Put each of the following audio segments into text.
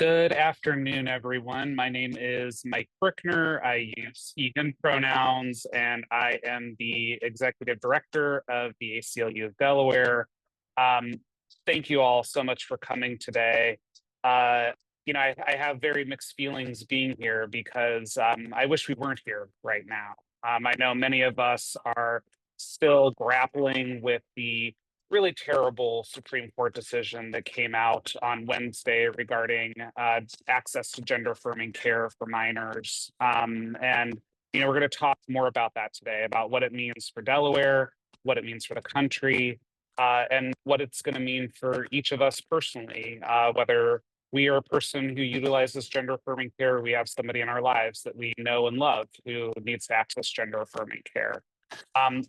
Good afternoon, everyone. My name is Mike Brickner. I use he, him pronouns, and I am the executive director of the ACLU of Delaware. Um, Thank you all so much for coming today. Uh, I have very mixed feelings being here because I wish we weren't here right now. I know many of us are still grappling with the really terrible Supreme Court decision that came out on Wednesday regarding access to gender-affirming care for minors. We're going to talk more about that today, about what it means for Delaware, what it means for the country, and what it's going to mean for each of us personally, whether we are a person who utilizes gender-affirming care, or we have somebody in our lives that we know and love who needs to access gender-affirming care.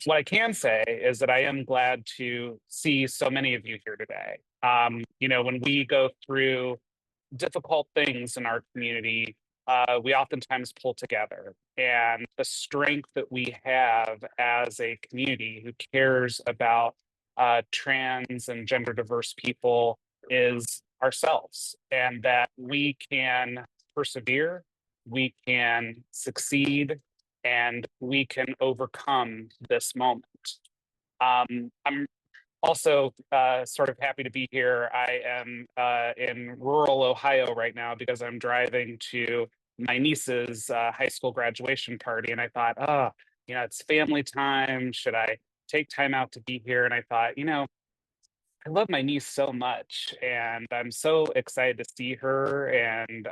What I can say is that I am glad to see so many of you here today. When we go through difficult things in our community, we oftentimes pull together. And the strength that we have as a community who cares about trans and gender diverse people is ourselves, and that we can persevere, we can succeed, and we can overcome this moment. I'm also sort of happy to be here. I am in rural Ohio right now because I'm driving to my niece's high school graduation party. And I thought, it's family time. Should I take time out to be here? And I thought, I love my niece so much, and I'm so excited to see her and,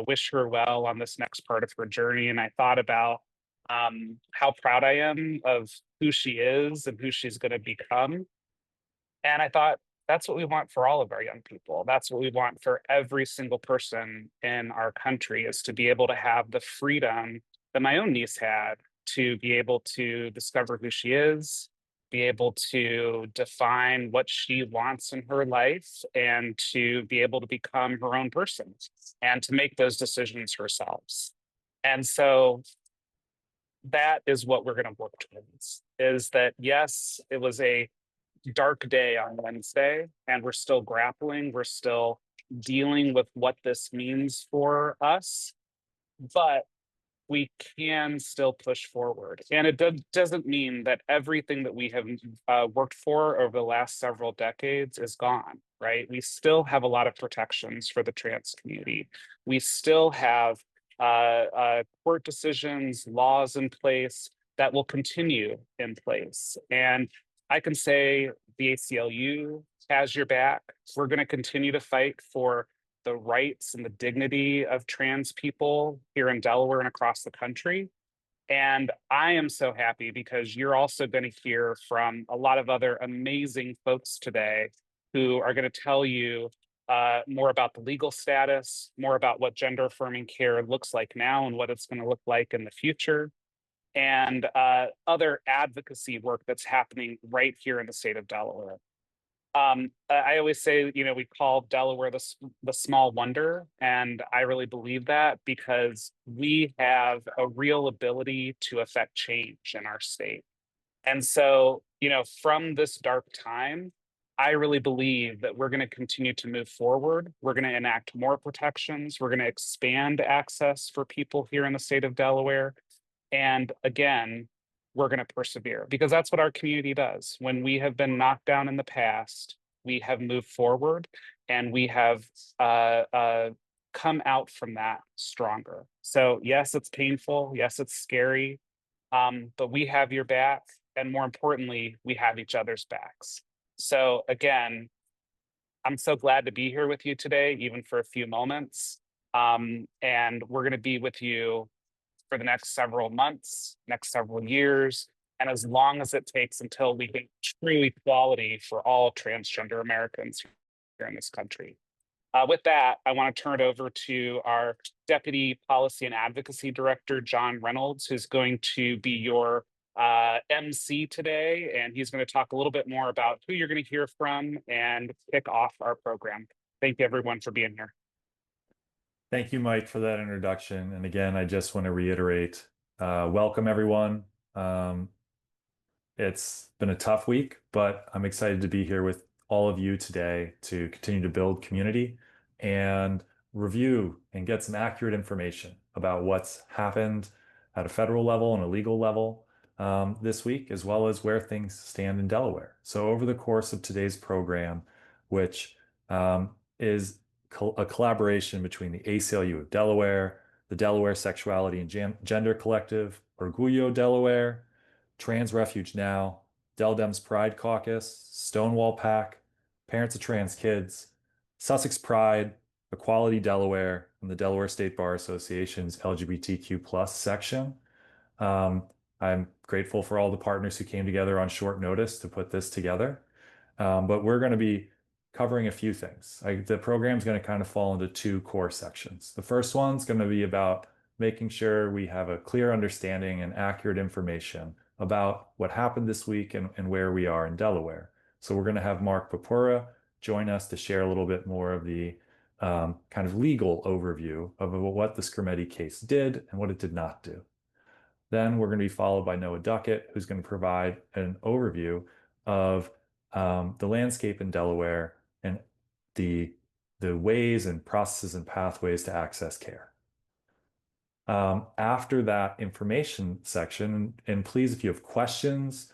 wish her well on this next part of her journey. And I thought about how proud I am of who she is and who she's going to become. And I thought, that's what we want for all of our young people. That's what we want for every single person in our country, is to be able to have the freedom that my own niece had, to be able to discover who she is, be able to define what she wants in her life, and to be able to become her own person and to make those decisions herself. And so that is what we're going to work towards, is that, yes, it was a dark day on Wednesday, and we're still grappling, we're still dealing with what this means for us, but we can still push forward. And it doesn't mean that everything that we have worked for over the last several decades is gone, right? We still have a lot of protections for the trans community. We still have court decisions, laws in place that will continue in place. And I can say the ACLU has your back. We're going to continue to fight for the rights and the dignity of trans people here in Delaware and across the country. And I am so happy because you're also going to hear from a lot of other amazing folks today who are going to tell you more about the legal status, more about what gender affirming care looks like now and what it's going to look like in the future, and other advocacy work that's happening right here in the state of Delaware. I always say, we call Delaware the small wonder, and I really believe that because we have a real ability to affect change in our state. And so, from this dark time, I really believe that we're going to continue to move forward. We're going to enact more protections. We're going to expand access for people here in the state of Delaware. And again, we're going to persevere, because that's what our community does. When we have been knocked down in the past, we have moved forward, and we have come out from that stronger. So yes, it's painful. Yes, it's scary. But we have your back. And more importantly, we have each other's backs. So again, I'm so glad to be here with you today, even for a few moments. And we're going to be with you for the next several months, next several years, and as long as it takes until we get true equality for all transgender Americans here in this country. With that, I want to turn it over to our Deputy Policy and Advocacy Director, John Reynolds, who's going to be your MC today, and he's going to talk a little bit more about who you're going to hear from and kick off our program. Thank you, everyone, for being here. Thank you, Mike, for that introduction. And again, I just want to reiterate, welcome everyone. It's been a tough week, but I'm excited to be here with all of you today to continue to build community. And review and get some accurate information about what's happened at a federal level and a legal level this week, as well as where things stand in Delaware. So over the course of today's program, which is a collaboration between the ACLU of Delaware, the Delaware Sexuality and Gender Collective, Orgullo Delaware, Trans Refuge Now, Del Dem's Pride Caucus, Stonewall PAC, Parents of Trans Kids, Sussex Pride, Equality Delaware, and the Delaware State Bar Association's LGBTQ plus section. I'm grateful for all the partners who came together on short notice to put this together. But we're going to be covering a few things. The program is going to kind of fall into two core sections. The first one's going to be about making sure we have a clear understanding and accurate information about what happened this week and where we are in Delaware. So we're going to have Mark Papura join us to share a little bit more of the kind of legal overview of what the Skrmetti case did and what it did not do. Then we're going to be followed by Noah Duckett, who's going to provide an overview of the landscape in Delaware and the ways and processes and pathways to access care. After that information section, and please, if you have questions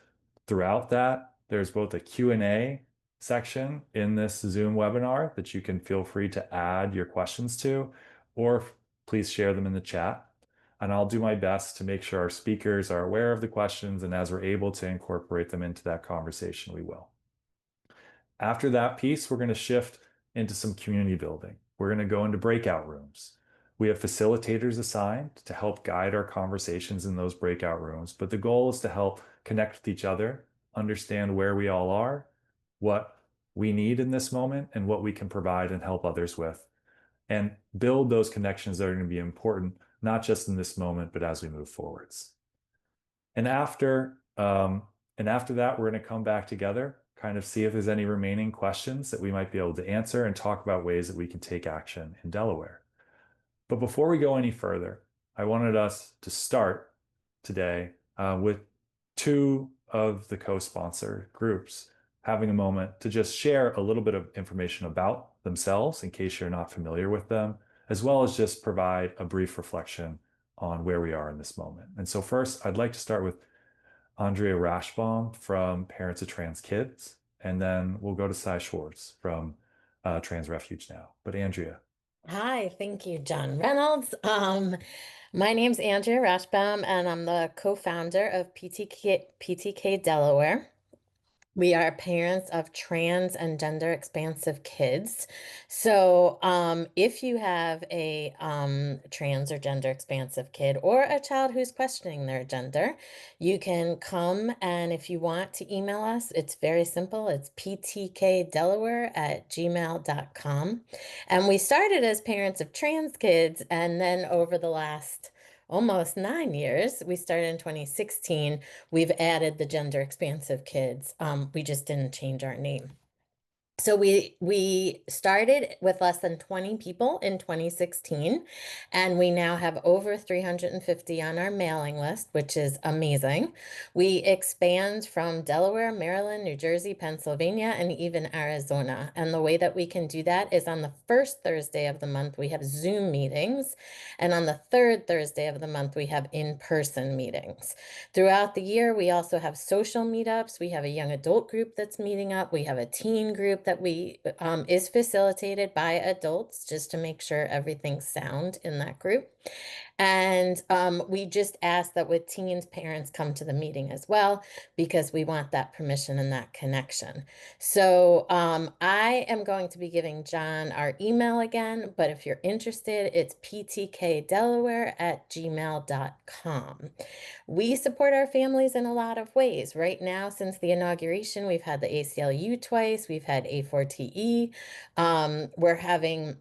throughout that, there's both a Q&A section in this Zoom webinar that you can feel free to add your questions to, or please share them in the chat. And I'll do my best to make sure our speakers are aware of the questions, and as we're able to incorporate them into that conversation, we will. After that piece, we're going to shift into some community building. We're going to go into breakout rooms. We have facilitators assigned to help guide our conversations in those breakout rooms, but the goal is to help connect with each other, understand where we all are, what we need in this moment, and what we can provide and help others with, and build those connections that are going to be important, not just in this moment, but as we move forwards. And after that, we're going to come back together, kind of see if there's any remaining questions that we might be able to answer and talk about ways that we can take action in Delaware. But before we go any further, I wanted us to start today with two of the co-sponsor groups having a moment to just share a little bit of information about themselves in case you're not familiar with them, as well as just provide a brief reflection on where we are in this moment. And so first, I'd like to start with Andrea Rashbaum from Parents of Trans Kids, and then we'll go to Cy Schwartz from Trans Refuge Now. But Andrea. Hi, thank you, John Reynolds. My name's Andrea Rashbaum, and I'm the co-founder of PTK Delaware. We are parents of trans and gender expansive kids. So if you have a trans or gender expansive kid or a child who's questioning their gender, you can come, and if you want to email us, it's very simple. It's ptkdelaware@gmail.com. And we started as parents of trans kids, and then over the last almost 9 years, we started in 2016, we've added the gender expansive kids. We just didn't change our name. So we started with less than 20 people in 2016, and we now have over 350 on our mailing list, which is amazing. We expand from Delaware, Maryland, New Jersey, Pennsylvania, and even Arizona. And the way that we can do that is on the first Thursday of the month, we have Zoom meetings, and on the third Thursday of the month, we have in-person meetings. Throughout the year, we also have social meetups. We have a young adult group that's meeting up. We have a teen group that is facilitated by adults, just to make sure everything's sound in that group. And we just ask that with teens, parents come to the meeting as well, because we want that permission and that connection. So I am going to be giving John our email again, but if you're interested, it's ptkdelaware@gmail.com. We support our families in a lot of ways. Right now, since the inauguration, we've had the ACLU twice, we've had A4TE. We're having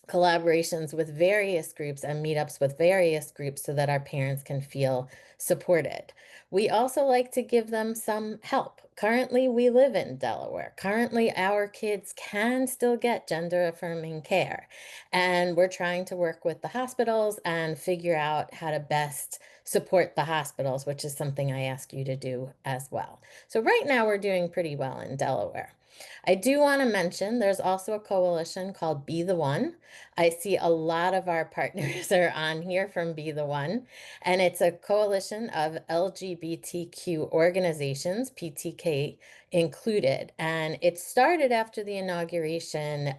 collaborations with various groups and meetups with various groups so that our parents can feel supported. We also like to give them some help. Currently, we live in Delaware. Currently, our kids can still get gender-affirming care, and we're trying to work with the hospitals and figure out how to best support the hospitals, which is something I ask you to do as well. So right now, we're doing pretty well in Delaware. I do want to mention there's also a coalition called Be the One. I see a lot of our partners are on here from Be the One, and it's a coalition of LGBTQ organizations, PTK included. And it started after the inauguration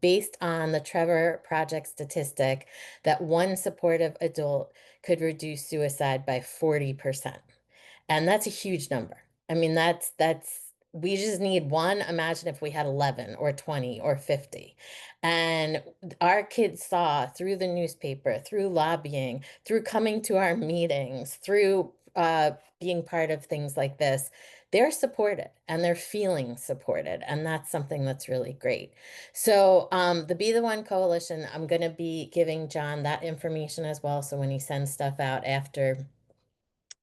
based on the Trevor Project statistic that one supportive adult could reduce suicide by 40%. And that's a huge number. I mean, that's we just need one. Imagine if we had 11 or 20 or 50. And our kids saw through the newspaper, through lobbying, through coming to our meetings, through being part of things like this, they're supported and they're feeling supported. And that's something that's really great. So the Be the One Coalition, I'm going to be giving John that information as well. So when he sends stuff out after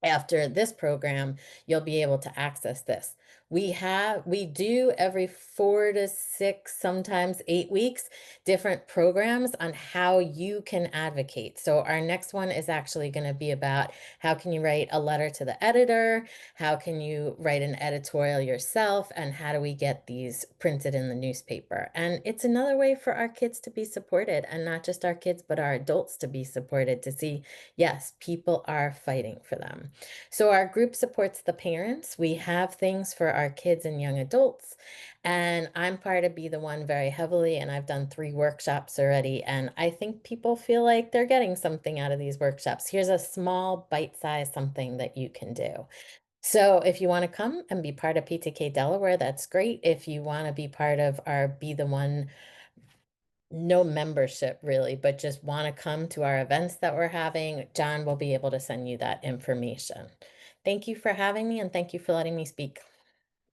this program, you'll be able to access this. We do every 4 to 6, sometimes 8 weeks, different programs on how you can advocate. So our next one is actually going to be about how can you write a letter to the editor, how can you write an editorial yourself, and how do we get these printed in the newspaper. And it's another way for our kids to be supported, and not just our kids, but our adults to be supported, to see, yes, people are fighting for them. So our group supports the parents. We have things for our kids and young adults. And I'm part of Be the One very heavily, and I've done 3 workshops already. And I think people feel like they're getting something out of these workshops. Here's a small bite-sized something that you can do. So if you want to come and be part of PTK Delaware, that's great. If you want to be part of our Be the One, no membership really, but just want to come to our events that we're having, John will be able to send you that information. Thank you for having me, and thank you for letting me speak.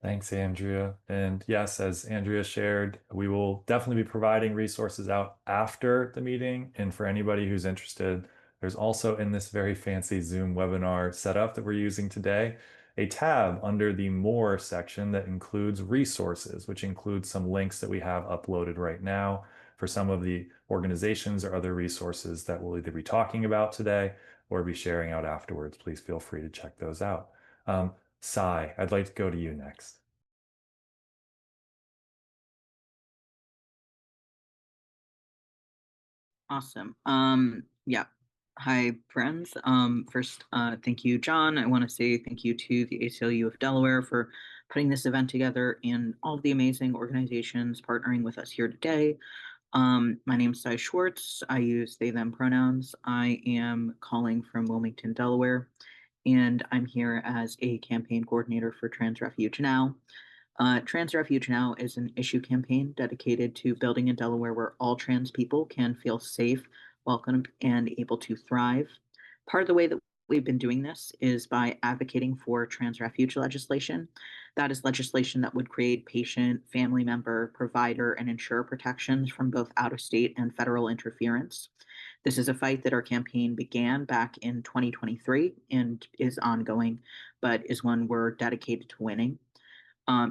Thanks, Andrea. And yes, as Andrea shared, we will definitely be providing resources out after the meeting. And for anybody who's interested, there's also in this very fancy Zoom webinar setup that we're using today, a tab under the More section that includes resources, which includes some links that we have uploaded right now for some of the organizations or other resources that we'll either be talking about today or be sharing out afterwards. Please feel free to check those out. Sai, I'd like to go to you next. Awesome. Yeah. Hi, friends. First, thank you, John. I want to say thank you to the ACLU of Delaware for putting this event together and all of the amazing organizations partnering with us here today. My name is Sai Schwartz. I use they, them pronouns. I am calling from Wilmington, Delaware, and I'm here as a campaign coordinator for Trans Refuge Now. Trans Refuge Now is an issue campaign dedicated to building a Delaware where all trans people can feel safe, welcome, and able to thrive. Part of the way that we've been doing this is by advocating for trans refuge legislation. That is legislation that would create patient, family member, provider, and insurer protections from both out-of-state and federal interference. This is a fight that our campaign began back in 2023 and is ongoing, but is one we're dedicated to winning.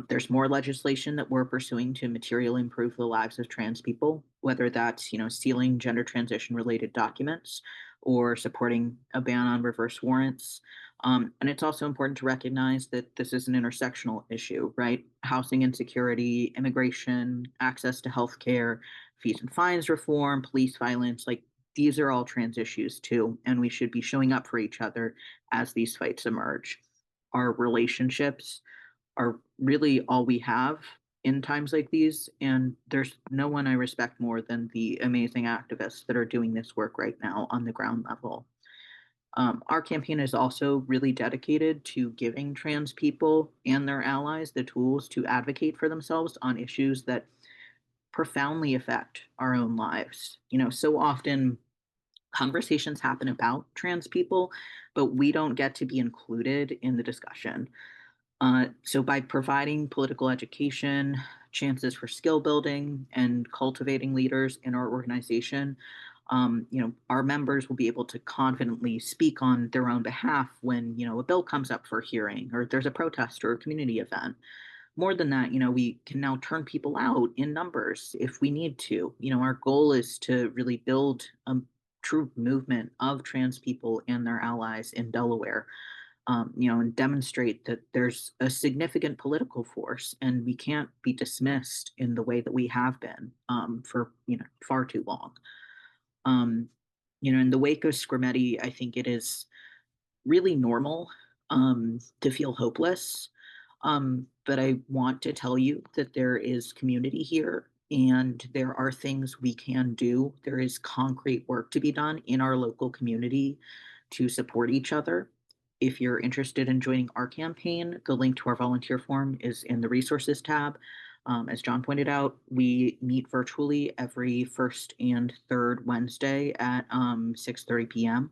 There's more legislation that we're pursuing to materially improve the lives of trans people, whether that's, sealing gender transition related documents or supporting a ban on reverse warrants. And it's also important to recognize that this is an intersectional issue, right? Housing insecurity, immigration, access to healthcare, fees and fines reform, police violence, like these are all trans issues too. And we should be showing up for each other as these fights emerge. Our relationships are really all we have in times like these. And there's no one I respect more than the amazing activists that are doing this work right now on the ground level. Our campaign is also really dedicated to giving trans people and their allies the tools to advocate for themselves on issues that profoundly affect our own lives. So often conversations happen about trans people, but we don't get to be included in the discussion. So by providing political education, chances for skill building, and cultivating leaders in our organization, our members will be able to confidently speak on their own behalf when, a bill comes up for hearing or there's a protest or a community event. More than that, we can now turn people out in numbers if we need to. Our goal is to really build a true movement of trans people and their allies in Delaware. and demonstrate that there's a significant political force, and we can't be dismissed in the way that we have been for far too long. In the wake of Skrmetti, I think it is really normal to feel hopeless. But I want to tell you that there is community here and there are things we can do. There is concrete work to be done in our local community to support each other. If you're interested in joining our campaign, the link to our volunteer form is in the resources tab. As John pointed out, we meet virtually every first and third Wednesday at 6:30 p.m.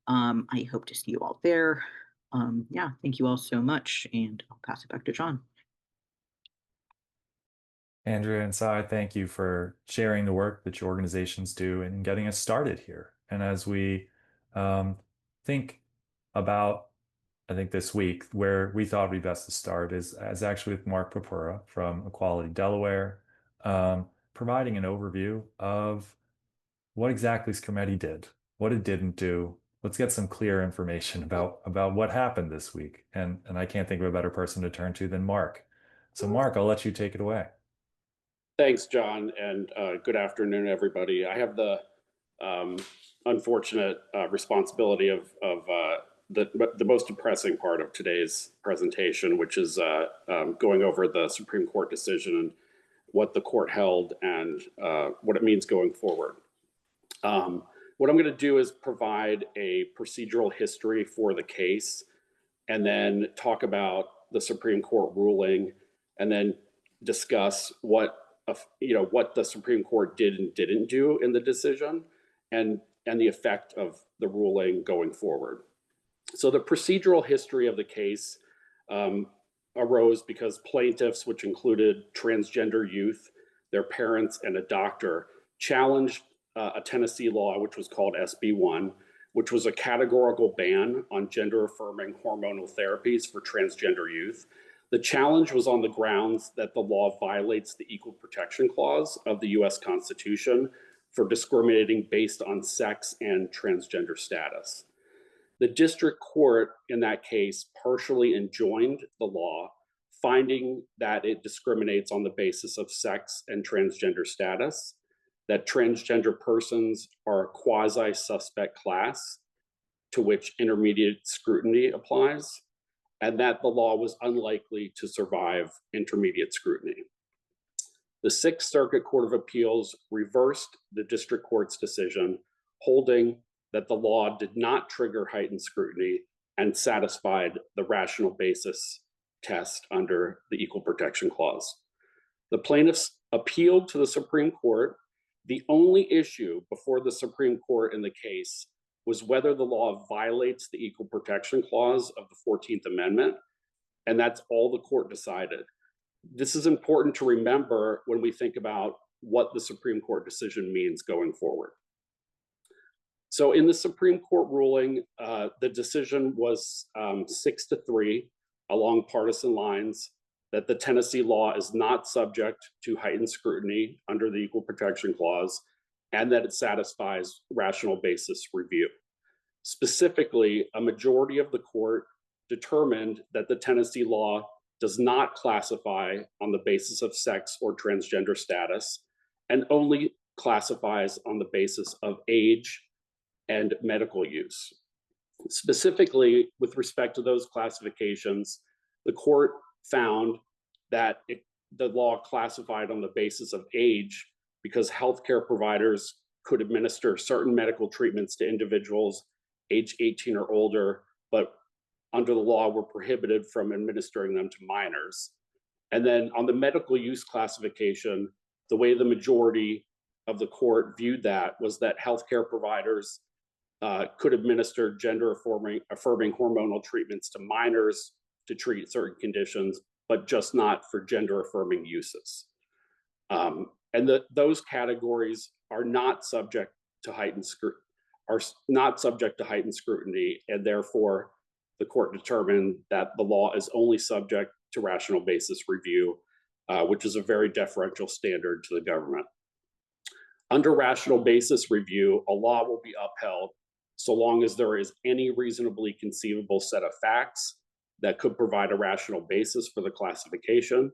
I hope to see you all there. Yeah, thank you all so much, and I'll pass it back to John. Andrea and Sai, thank you for sharing the work that your organizations do and getting us started here. And as we think about, I think this week, where we thought it'd be best to start is actually with Mark Papura from Equality Delaware, providing an overview of what exactly Skrmetti did, what it didn't do. Let's get some clear information about what happened this week. And I can't think of a better person to turn to than Mark. So Mark, I'll let you take it away. Thanks, John, and good afternoon, everybody. I have the unfortunate responsibility of the most depressing part of today's presentation, which is going over the Supreme Court decision and what the court held and what it means going forward. What I'm going to do is provide a procedural history for the case, and then talk about the Supreme Court ruling, and then discuss what the Supreme Court did and didn't do in the decision, and the effect of the ruling going forward. So the procedural history of the case arose because plaintiffs, which included transgender youth, their parents, and a doctor, challenged a Tennessee law, which was called SB 1, which was a categorical ban on gender-affirming hormonal therapies for transgender youth. The challenge was on the grounds that the law violates the Equal Protection Clause of the US Constitution for discriminating based on sex and transgender status. The district court in that case partially enjoined the law, finding that it discriminates on the basis of sex and transgender status, that transgender persons are a quasi-suspect class to which intermediate scrutiny applies, and that the law was unlikely to survive intermediate scrutiny. The Sixth Circuit Court of Appeals reversed the district court's decision, holding that the law did not trigger heightened scrutiny and satisfied the rational basis test under the Equal Protection Clause. The plaintiffs appealed to the Supreme Court. The only issue before the Supreme Court in the case was whether the law violates the Equal Protection Clause of the 14th Amendment, and that's all the court decided. This is important to remember when we think about what the Supreme Court decision means going forward. So in the Supreme Court ruling, the decision was 6-3 along partisan lines, that the Tennessee law is not subject to heightened scrutiny under the Equal Protection Clause, and that it satisfies rational basis review. Specifically, a majority of the court determined that the Tennessee law does not classify on the basis of sex or transgender status, and only classifies on the basis of age and medical use. Specifically, with respect to those classifications, the court found that the law classified on the basis of age because healthcare providers could administer certain medical treatments to individuals age 18 or older, but under the law were prohibited from administering them to minors. And then on the medical use classification, the way the majority of the court viewed that was that healthcare providers could administer gender-affirming hormonal treatments to minors to treat certain conditions, but just not for gender-affirming uses. And those categories are not subject to heightened scrutiny, and therefore the court determined that the law is only subject to rational basis review, which is a very deferential standard to the government. Under rational basis review, a law will be upheld so long as there is any reasonably conceivable set of facts that could provide a rational basis for the classification.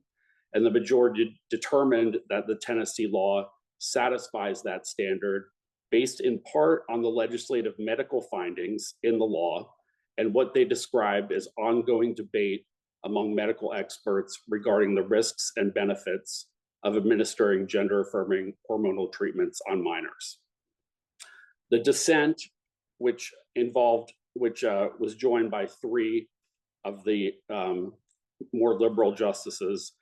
And the majority determined that the Tennessee law satisfies that standard based in part on the legislative medical findings in the law and what they described as ongoing debate among medical experts regarding the risks and benefits of administering gender-affirming hormonal treatments on minors. The dissent, which was joined by 3 of the more liberal justices,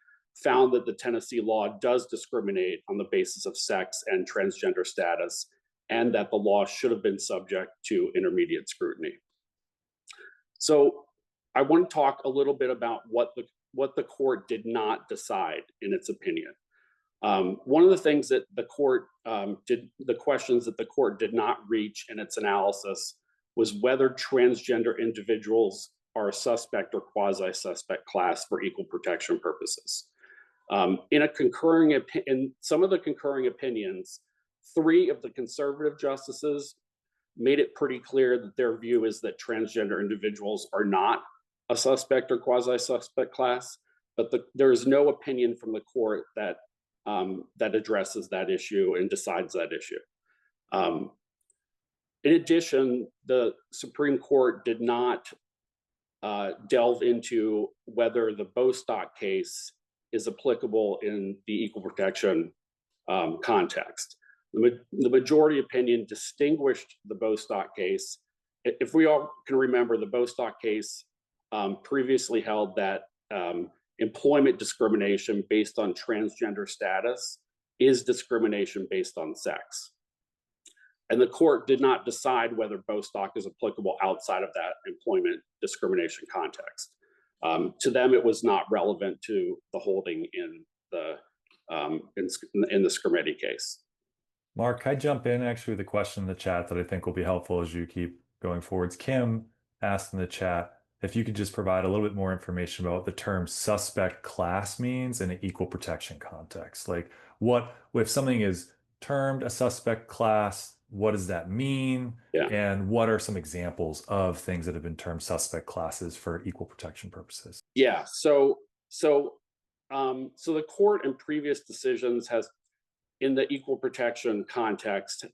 found that the Tennessee law does discriminate on the basis of sex and transgender status, and that the law should have been subject to intermediate scrutiny. So I want to talk a little bit about what the court did not decide in its opinion. One of the things that the questions that the court did not reach in its analysis was whether transgender individuals are a suspect or quasi-suspect class for equal protection purposes. In some of the concurring opinions, 3 of the conservative justices made it pretty clear that their view is that transgender individuals are not a suspect or quasi-suspect class, but there is no opinion from the court that addresses that issue and decides that issue. In addition, the Supreme Court did not delve into whether the Bostock case is applicable in the equal protection context. The majority opinion distinguished the Bostock case. If we all can remember, the Bostock case previously held that employment discrimination based on transgender status is discrimination based on sex. And the court did not decide whether Bostock is applicable outside of that employment discrimination context. To them, it was not relevant to the holding in the Skrmetti case. Mark, I jump in actually with a question in the chat that I think will be helpful as you keep going forwards. Kim asked in the chat if you could just provide a little bit more information about what the term suspect class means in an equal protection context. Like if something is termed a suspect class, what does that mean? Yeah. And what are some examples of things that have been termed suspect classes for equal protection purposes? Yeah, so the court in previous decisions has, in the equal protection context,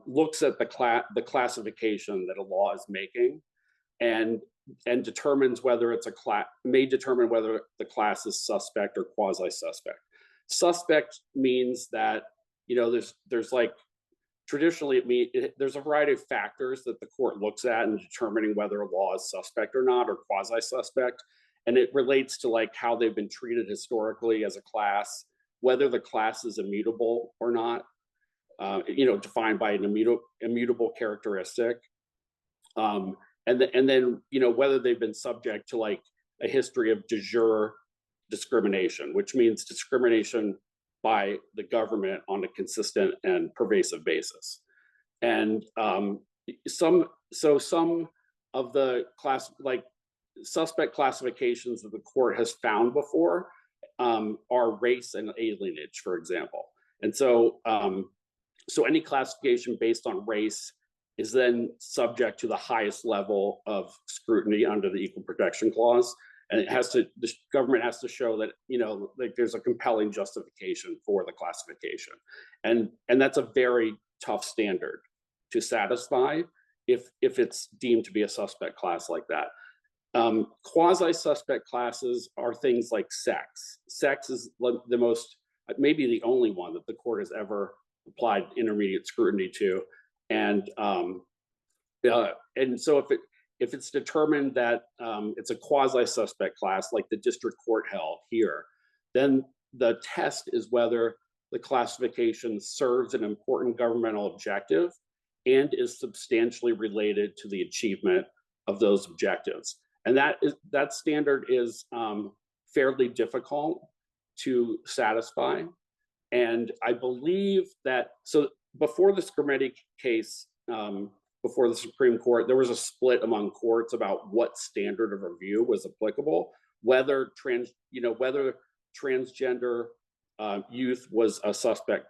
looks at the classification that a law is making, and determines whether it's may determine whether the class is suspect or quasi-suspect. Suspect means that, there's like, traditionally there's a variety of factors that the court looks at in determining whether a law is suspect or not, or quasi-suspect. And it relates to like how they've been treated historically as a class, whether the class is immutable or not, defined by an immutable characteristic. And then, whether they've been subject to like a history of de jure discrimination, which means discrimination by the government on a consistent and pervasive basis. And some of the suspect classifications that the court has found before are race and alienage, for example. And so any classification based on race is then subject to the highest level of scrutiny under the Equal Protection Clause. And the government has to show that, there's a compelling justification for the classification. And that's a very tough standard to satisfy if it's deemed to be a suspect class like that. Quasi-suspect classes are things like sex. Sex is the most, maybe the only one that the court has ever applied intermediate scrutiny to. And so if it's determined that it's a quasi-suspect class, like the district court held here, then the test is whether the classification serves an important governmental objective and is substantially related to the achievement of those objectives. And that standard is fairly difficult to satisfy. And I believe that, so before the Skrmetti case, before the Supreme Court, there was a split among courts about what standard of review was applicable, whether transgender youth was a suspect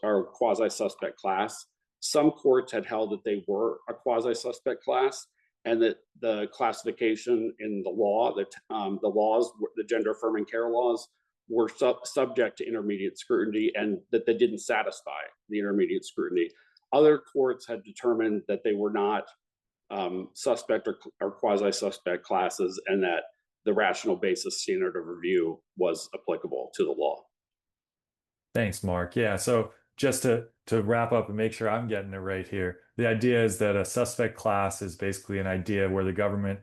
or quasi-suspect class. some courts had held that they were a quasi-suspect class, and that the classification in the law, that the gender-affirming care laws, were subject to intermediate scrutiny, and that they didn't satisfy the intermediate scrutiny. Other courts had determined that they were not suspect or quasi-suspect classes, and that the rational basis standard of review was applicable to the law. Thanks, Mark. Yeah, so just to wrap up and make sure I'm getting it right here, the idea is that a suspect class is basically an idea where the government,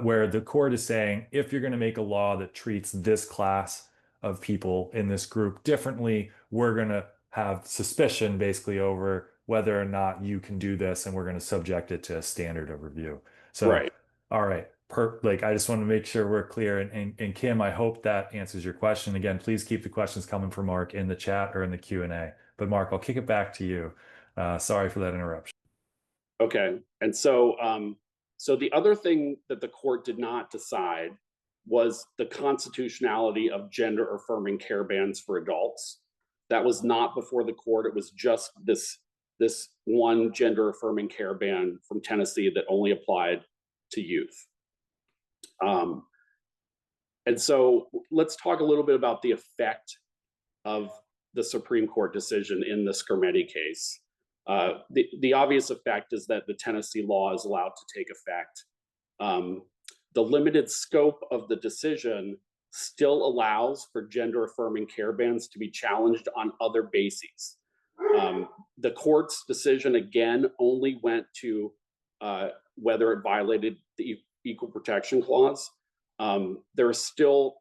where the court is saying, if you're going to make a law that treats this class of people in this group differently, we're going to have suspicion basically over whether or not you can do this, and we're going to subject it to a standard of review. So, right. All right. I just want to make sure we're clear. And Kim, I hope that answers your question. Again, please keep the questions coming for Mark in the chat or in the Q&A. But Mark, I'll kick it back to you. Sorry for that interruption. Okay. And so, so the other thing that the court did not decide was the constitutionality of gender-affirming care bans for adults. That was not before the court. It was just this one gender-affirming care ban from Tennessee that only applied to youth. And so let's talk a little bit about the effect of the Supreme Court decision in the Skrmetti case. The obvious effect is that the Tennessee law is allowed to take effect. The limited scope of the decision still allows for gender-affirming care bans to be challenged on other bases. The court's decision, again, only went to whether it violated the Equal Protection Clause. There is still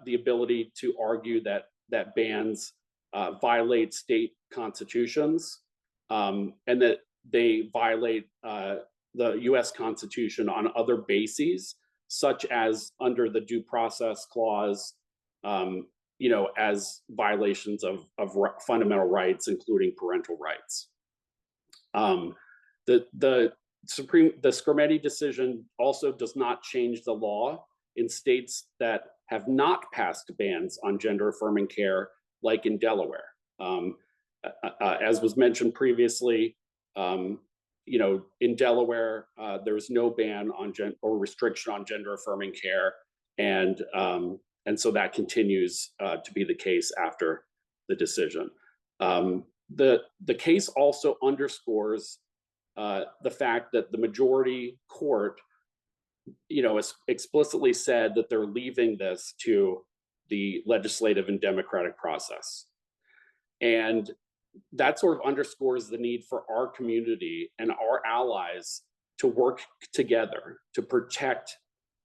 the ability to argue that bans violate state constitutions, and that they violate the U.S. Constitution on other bases, such as under the Due Process Clause, as violations of fundamental rights, including parental rights. The Skrmetti decision also does not change the law in states that have not passed bans on gender-affirming care, like in Delaware. As was mentioned previously, in Delaware, there was no ban on or restriction on gender-affirming care, and so that continues to be the case after the decision. The case also underscores the fact that the majority court, explicitly said that they're leaving this to the legislative and democratic process. And that sort of underscores the need for our community and our allies to work together to protect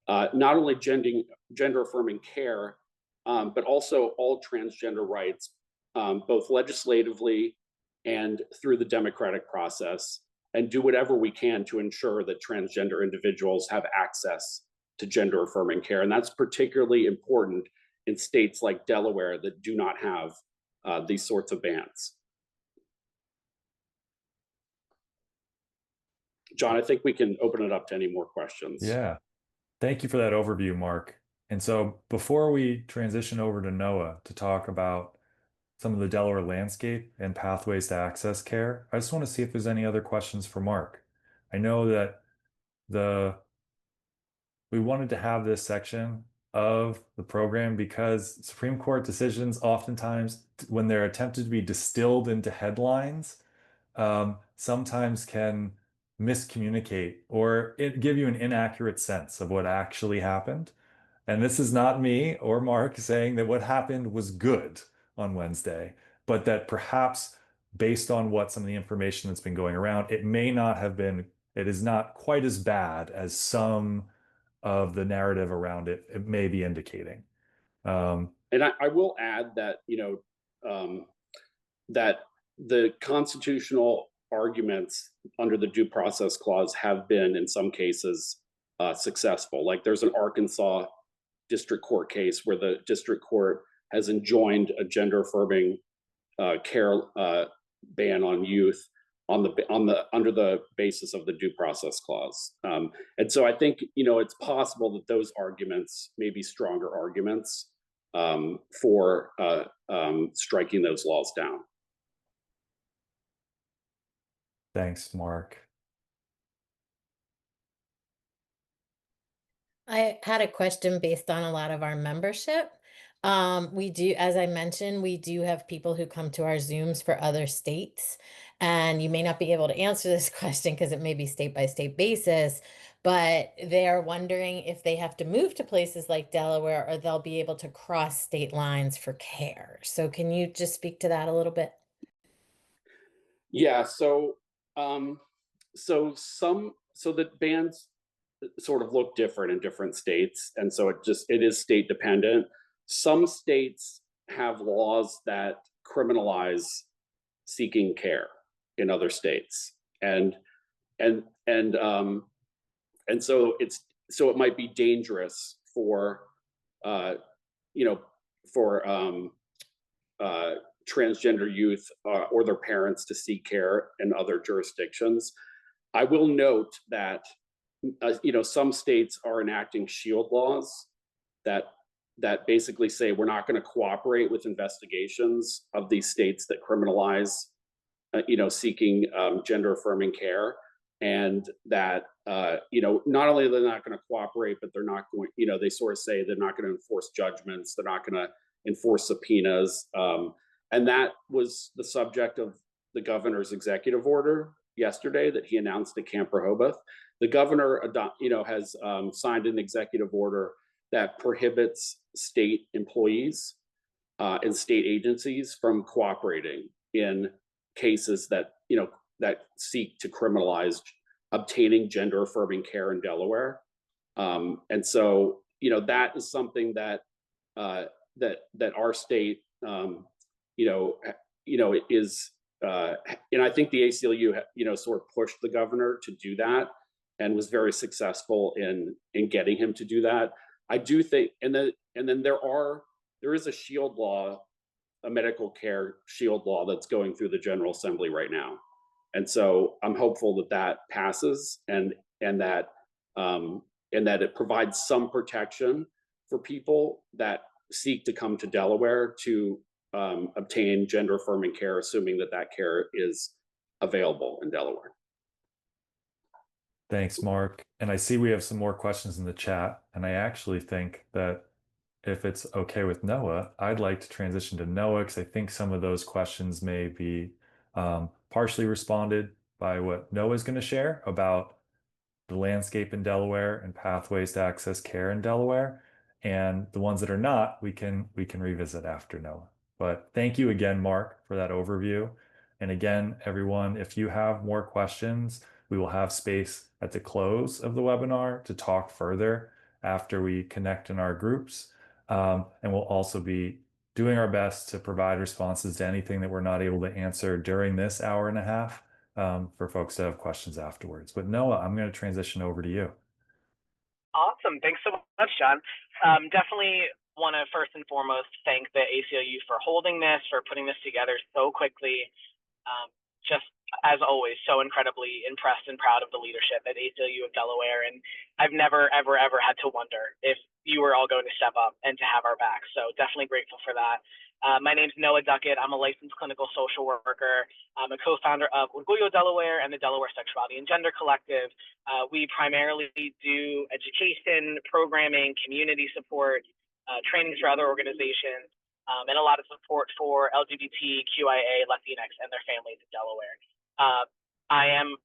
not only gender-affirming care, but also all transgender rights, both legislatively and through the democratic process, and do whatever we can to ensure that transgender individuals have access to gender-affirming care. And that's particularly important in states like Delaware that do not have these sorts of bans. John, I think we can open it up to any more questions. Yeah. Thank you for that overview, Mark. And so before we transition over to Noah to talk about some of the Delaware landscape and pathways to access care, I just want to see if there's any other questions for Mark. I know that we wanted to have this section of the program because Supreme Court decisions oftentimes, when they're attempted to be distilled into headlines, sometimes can miscommunicate or give you an inaccurate sense of what actually happened. And this is not me or Mark saying that what happened was good on Wednesday, but that perhaps based on what some of the information that's been going around, it may not have been, it is not quite as bad as some of the narrative around it may be indicating. And I will add that, that the constitutional arguments under the Due Process Clause have been, in some cases, successful. Like there's an Arkansas district court case where the district court has enjoined a gender-affirming care ban on youth under the basis of the Due Process Clause. And so I think it's possible that those arguments may be stronger arguments for striking those laws down. Thanks, Mark. I had a question based on a lot of our membership. We do, as I mentioned, we do have people who come to our Zooms for other states, and you may not be able to answer this question because it may be state by state basis, but they are wondering if they have to move to places like Delaware or they'll be able to cross state lines for care. So can you just speak to that a little bit? Yeah, so the bans sort of look different in different states, and so it is state dependent. Some states have laws that criminalize seeking care in other states, and so it might be dangerous for transgender youth or their parents to seek care in other jurisdictions. I will note that some states are enacting shield laws that basically say we're not going to cooperate with investigations of these states that criminalize seeking gender affirming care, and that not only are they not going to cooperate, but they're not going, they sort of say they're not going to enforce judgments, they're not going to enforce subpoenas, and that was the subject of the governor's executive order yesterday that he announced at Camp Rehoboth. The governor has signed an executive order that prohibits state employees and state agencies from cooperating in cases that seek to criminalize obtaining gender affirming care in Delaware. And so that is something that that our state is and I think the ACLU sort of pushed the governor to do that and was very successful in getting him to do that. I do think, and then there is a shield law, a medical care shield law that's going through the General Assembly right now, and so I'm hopeful that that passes and that it provides some protection for people that seek to come to Delaware to obtain gender affirming care, assuming that that care is available in Delaware. Thanks, Mark. And I see we have some more questions in the chat, and I actually think that if it's okay with Noah, I'd like to transition to Noah because I think some of those questions may be partially responded by what Noah's going to share about the landscape in Delaware and pathways to access care in Delaware. And the ones that are not, we can revisit after Noah. But thank you again, Mark, for that overview. And again, everyone, if you have more questions, we will have space at the close of the webinar to talk further after we connect in our groups. And we'll also be doing our best to provide responses to anything that we're not able to answer during this hour and a half for folks to have questions afterwards. But Noah, I'm going to transition over to you. Awesome. Thanks so much, John. Definitely want to first and foremost thank the ACLU for holding this, for putting this together so quickly. Just as always, so incredibly impressed and proud of the leadership at ACLU of Delaware. And I've never, ever, ever had to wonder if you were all going to step up and to have our back. So definitely grateful for that. My name's Noah Duckett. I'm a licensed clinical social worker. I'm a co-founder of Orgullo Delaware and the Delaware Sexuality and Gender Collective. We primarily do education, programming, community support, trainings for other organizations, and a lot of support for LGBTQIA, Latinx, and their families in Delaware. I am,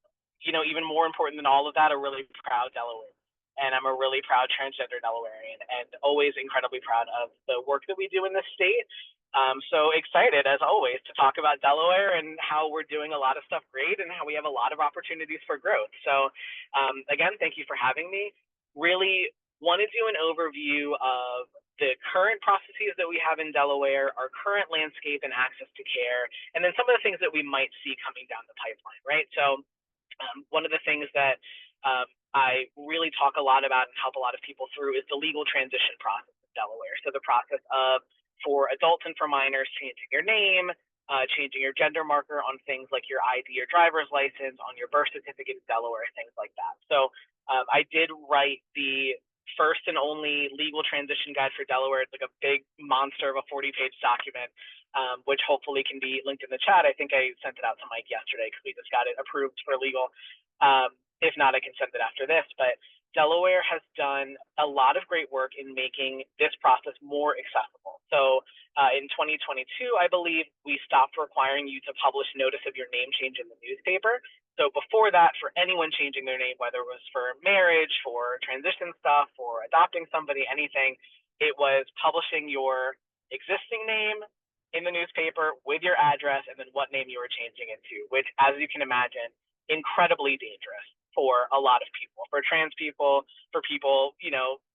even more important than all of that, a really proud Delawarean. And I'm a really proud transgender Delawarean and always incredibly proud of the work that we do in this state. So excited, as always, to talk about Delaware and how we're doing a lot of stuff great and how we have a lot of opportunities for growth. So again, thank you for having me. Really want to do an overview of the current processes that we have in Delaware, our current landscape and access to care, and then some of the things that we might see coming down the pipeline, right? So one of the things that I really talk a lot about and help a lot of people through is the legal transition process in Delaware. So the process of, for adults and for minors, changing your name, changing your gender marker on things like your ID or driver's license, on your birth certificate in Delaware, things like that. So I did write the first and only legal transition guide for Delaware. It's like a big monster of a 40-page document. which hopefully can be linked in the chat. I think I sent it out to Mike yesterday because we just got it approved for legal. If not, I can send it after this. But Delaware has done a lot of great work in making this process more accessible. So in 2022, I believe, we stopped requiring you to publish notice of your name change in the newspaper. So before that, for anyone changing their name, whether it was for marriage, for transition stuff, for adopting somebody, anything, it was publishing your existing name in the newspaper with your address and then what name you were changing it to, which, as you can imagine, incredibly dangerous for a lot of people, for trans people, for people,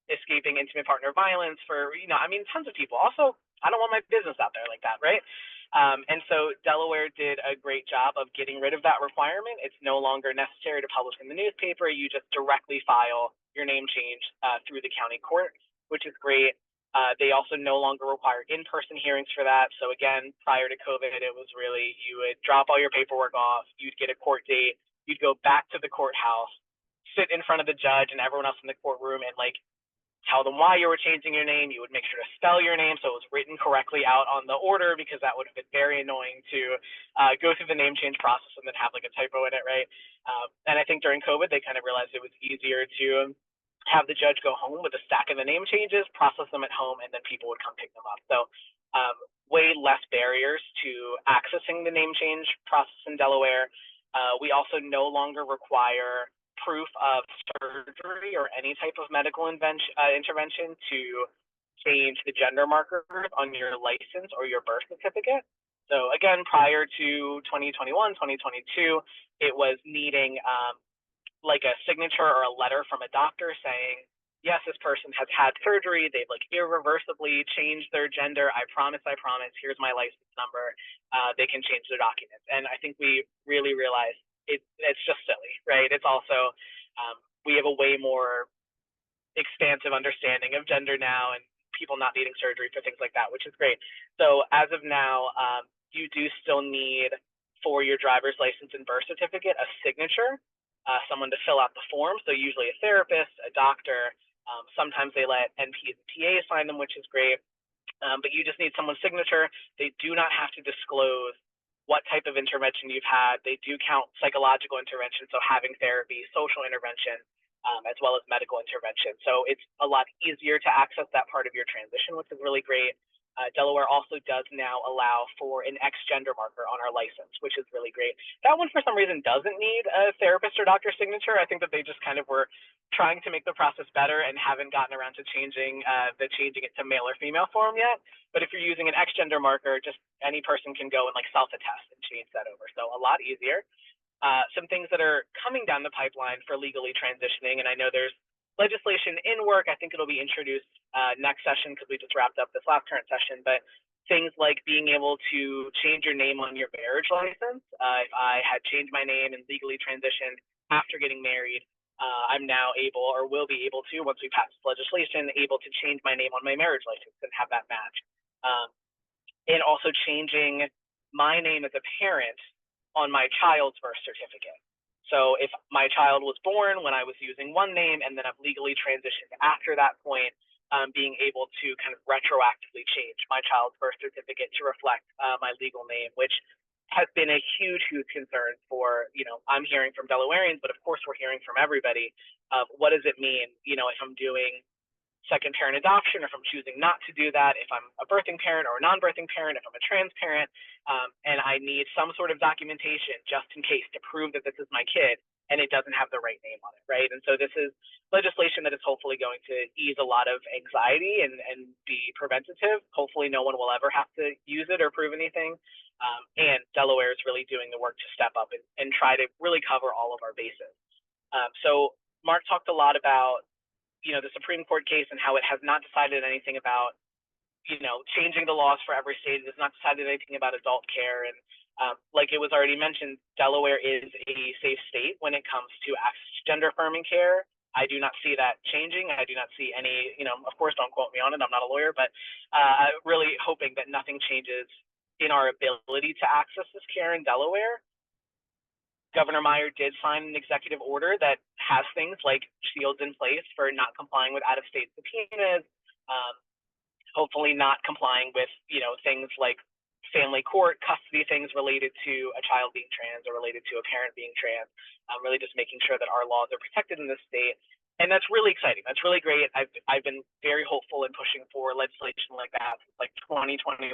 escaping intimate partner violence, for, tons of people. Also, I don't want my business out there like that, right? And so Delaware did a great job of getting rid of that requirement. It's no longer necessary to publish in the newspaper. You just directly file your name change through the county court, which is great. They also no longer require in-person hearings for that. So again, prior to COVID, it was really, you would drop all your paperwork off, you'd get a court date, you'd go back to the courthouse, sit in front of the judge and everyone else in the courtroom and tell them why you were changing your name. You would make sure to spell your name so it was written correctly out on the order, because that would have been very annoying to go through the name change process and then have a typo in it, right? And I think during COVID, they kind of realized it was easier to have the judge go home with a stack of the name changes, process them at home, and then people would come pick them up. So way less barriers to accessing the name change process in Delaware. We also no longer require proof of surgery or any type of medical intervention to change the gender markers on your license or your birth certificate. So again, prior to 2021, 2022, it was needing a signature or a letter from a doctor saying, yes, this person has had surgery, they've irreversibly changed their gender, I promise, here's my license number, they can change their documents. And I think we really realized it's just silly, right? It's also, we have a way more expansive understanding of gender now and people not needing surgery for things like that, which is great. So as of now, you do still need, for your driver's license and birth certificate, a signature, someone to fill out the form. So usually a therapist, a doctor, sometimes they let NPs and PAs sign them, which is great. But you just need someone's signature. They do not have to disclose what type of intervention you've had. They do count psychological intervention, so having therapy, social intervention, as well as medical intervention. So it's a lot easier to access that part of your transition, which is really great. Delaware also does now allow for an X-gender marker on our license, which is really great. That one, for some reason, doesn't need a therapist or doctor signature. I think that they just kind of were trying to make the process better and haven't gotten around to changing it to male or female form yet. But if you're using an X-gender marker, just any person can go and self-attest and change that over. So a lot easier. Some things that are coming down the pipeline for legally transitioning, and I know there's legislation in work. I think it'll be introduced next session because we just wrapped up this last current session, but things like being able to change your name on your marriage license. If I had changed my name and legally transitioned after getting married, I'm now able, or will be able to, once we pass this legislation, able to change my name on my marriage license and have that match. And also changing my name as a parent on my child's birth certificate. So if my child was born when I was using one name and then I've legally transitioned after that point, being able to kind of retroactively change my child's birth certificate to reflect my legal name, which has been a huge, huge concern for, I'm hearing from Delawareans, but of course we're hearing from everybody of what does it mean, if I'm doing second parent adoption, or if I'm choosing not to do that, if I'm a birthing parent or a non-birthing parent, if I'm a trans parent, and I need some sort of documentation just in case to prove that this is my kid and it doesn't have the right name on it, right? And so this is legislation that is hopefully going to ease a lot of anxiety and be preventative. Hopefully no one will ever have to use it or prove anything. And Delaware is really doing the work to step up and try to really cover all of our bases. So Mark talked a lot about the Supreme Court case and how it has not decided anything about, changing the laws for every state. It has not decided anything about adult care. And like it was already mentioned, Delaware is a safe state when it comes to gender-affirming care. I do not see that changing. I do not see any, of course, don't quote me on it. I'm not a lawyer, but really hoping that nothing changes in our ability to access this care in Delaware. Governor Meyer did sign an executive order that has things like shields in place for not complying with out-of-state subpoenas, hopefully not complying with, things like family court custody things related to a child being trans or related to a parent being trans. Really just making sure that our laws are protected in this state. And that's really exciting. That's really great. I've been very hopeful in pushing for legislation like that since like 2021.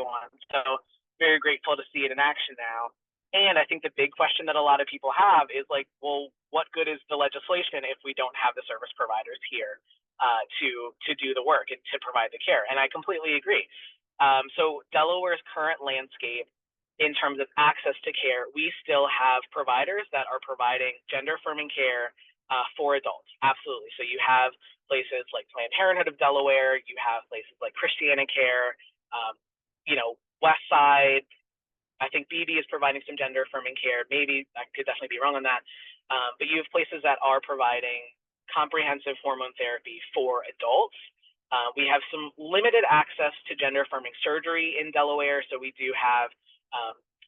So very grateful to see it in action now. And I think the big question that a lot of people have is like, well, what good is the legislation if we don't have the service providers here to do the work and to provide the care? And I completely agree. So Delaware's current landscape in terms of access to care, we still have providers that are providing gender-affirming care for adults. Absolutely. So you have places like Planned Parenthood of Delaware, you have places like Christiana Care, West Side. I think BB is providing some gender-affirming care. Maybe I could definitely be wrong on that. But you have places that are providing comprehensive hormone therapy for adults. We have some limited access to gender-affirming surgery in Delaware. So we do have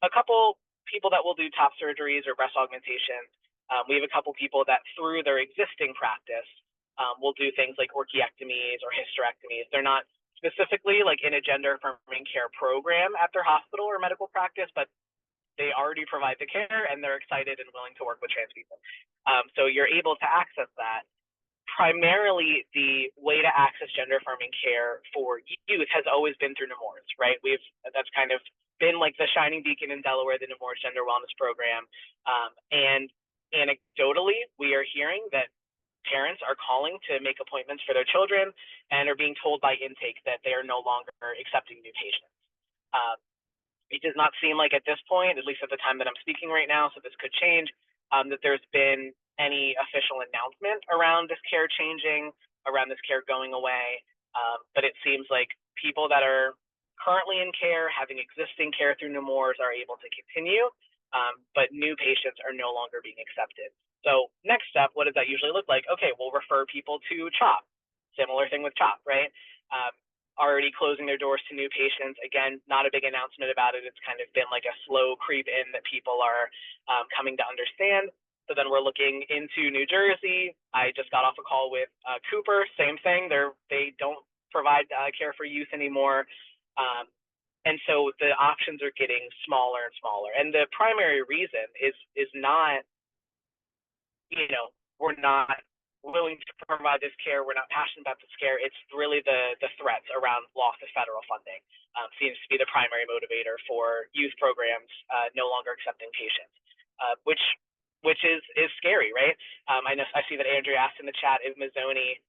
a couple people that will do top surgeries or breast augmentation. We have a couple people that through their existing practice will do things like orchiectomies or hysterectomies. They're not specifically like in a gender-affirming care program at their hospital or medical practice, but they already provide the care and they're excited and willing to work with trans people. So you're able to access that. Primarily, the way to access gender-affirming care for youth has always been through Nemours, right? That's kind of been like the shining beacon in Delaware, the Nemours Gender Wellness Program. And anecdotally, we are hearing that parents are calling to make appointments for their children and are being told by intake that they are no longer accepting new patients. It does not seem like at this point, at least at the time that I'm speaking right now, so this could change, that there's been any official announcement around this care changing, around this care going away. But it seems like people that are currently in care, having existing care through Nemours are able to continue, but new patients are no longer being accepted. So next step, what does that usually look like? Okay, we'll refer people to CHOP. Similar thing with CHOP, right? Already closing their doors to new patients. Again, not a big announcement about it. It's kind of been like a slow creep in that people are coming to understand. So then we're looking into New Jersey. I just got off a call with Cooper, same thing. They don't provide care for youth anymore. And so the options are getting smaller and smaller. And the primary reason is not, we're not willing to provide this care. We're not passionate about this care. It's really the threats around loss of federal funding seems to be the primary motivator for youth programs no longer accepting patients, which is scary, right? I see that Andrea asked in the chat if Mazzoni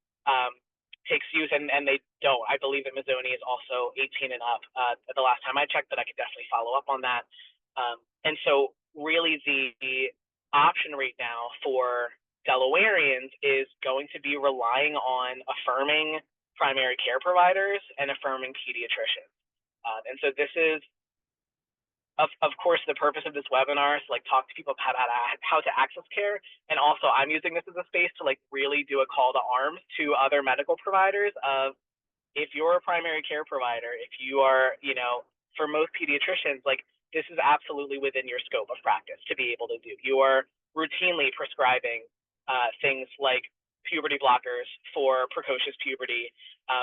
takes youth, and they don't. I believe that Mazzoni is also 18 and up. The last time I checked, but I could definitely follow up on that. And so really the option right now for Delawareans is going to be relying on affirming primary care providers and affirming pediatricians. And so this is, of course, the purpose of this webinar is to talk to people about how to access care. And also I'm using this as a space to really do a call to arms to other medical providers of, if you're a primary care provider, if you are, for most pediatricians, this is absolutely within your scope of practice to be able to do. You are routinely prescribing things like puberty blockers for precocious puberty.